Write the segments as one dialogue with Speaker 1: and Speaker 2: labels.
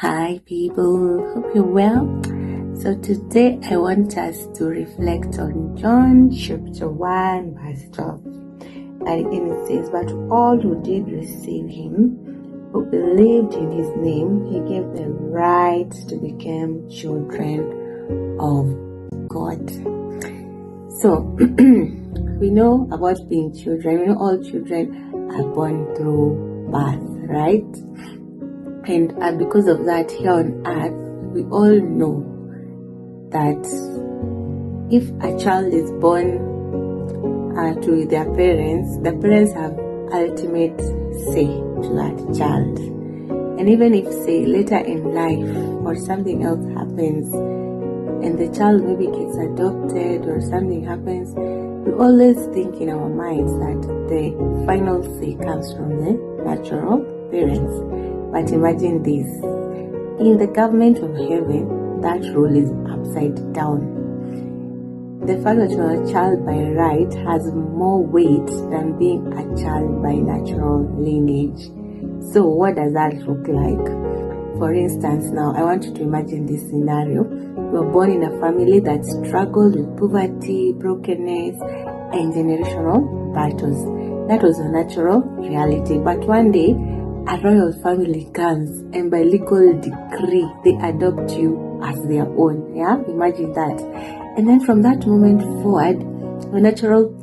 Speaker 1: Hi people, hope you're well. So today I want us to reflect on John chapter 1 verse 12. And it says, but all who did receive him, who believed in his name, he gave them right to become children of God. So we know about being children. We know all children are born through birth, right? And because of that, here on earth, we all know that if a child is born to their parents, the parents have ultimate say to that child. And even if, say, later in life or something else happens and the child maybe gets adopted or something happens, we always think in our minds that the final say comes from the natural parents. But imagine this, in the government of heaven, that rule is upside down. The fact that you are a child by right has more weight than being a child by natural lineage. So what does that look like? For instance, now I want you to imagine this scenario. You were born in a family that struggled with poverty, brokenness, and generational battles. That was a natural reality. But one day, a royal family comes and by legal decree, they adopt you as their own. Yeah, imagine that. And then from that moment forward, the natural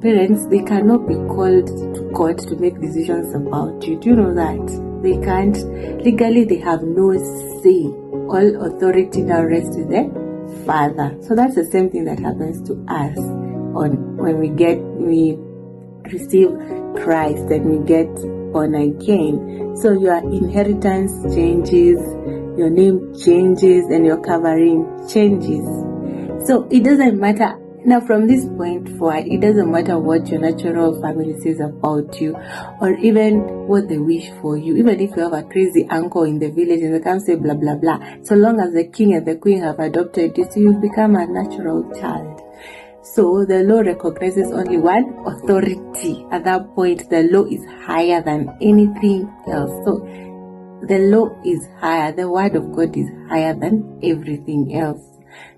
Speaker 1: parents, they cannot be called to court to make decisions about you. Do you know that? They can't. Legally, they have no say. All authority now rests with the father. So that's the same thing that happens to us when we receive Christ and we get born again. So your inheritance changes, your name changes, and your covering changes. So it doesn't matter. Now from this point forward, it doesn't matter what your natural family says about you or even what they wish for you. Even if you have a crazy uncle in the village and they come say blah blah blah, so long as the king and the queen have adopted you, so you become a natural child. So the law recognizes only one authority. At that point, the law is higher than anything else. So the law is higher. The word of God is higher than everything else.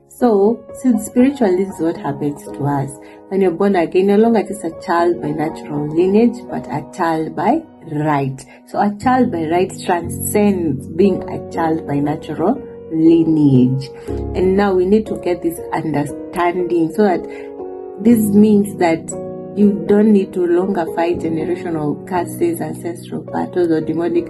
Speaker 1: So spiritually, this is what happens to us. When you're born again, no longer just a child by natural lineage, but a child by right. So a child by right transcends being a child by natural lineage. And now we need to get this understanding so that this means that you don't need to longer fight generational curses, ancestral battles, or demonic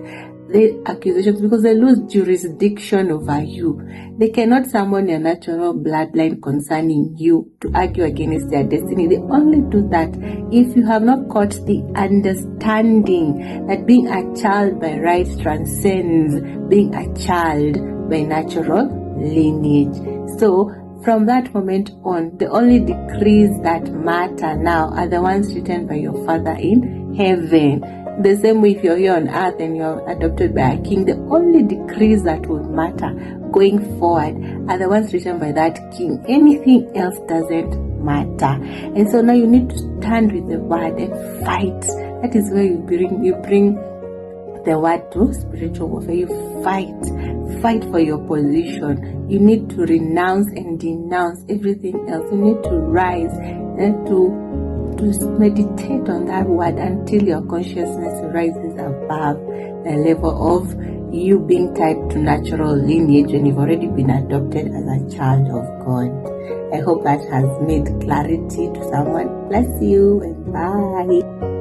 Speaker 1: accusations, because they lose jurisdiction over you. They cannot summon your natural bloodline concerning you to argue against their destiny. They only do that if you have not caught the understanding that being a child by right transcends being a child by natural lineage. So from that moment on, the only decrees that matter now are the ones written by your Father in heaven. The same way if you're here on earth and you're adopted by a king, the only decrees that would matter going forward are the ones written by that king. Anything else doesn't matter. And so now you need to stand with the word and fight. That is where you bring the word to spiritual warfare. You fight for your position. You need to renounce and denounce everything else. You need to rise and to meditate on that word until your consciousness rises above the level of you being tied to natural lineage when you've already been adopted as a child of God. I hope that has made clarity to someone. Bless you and bye.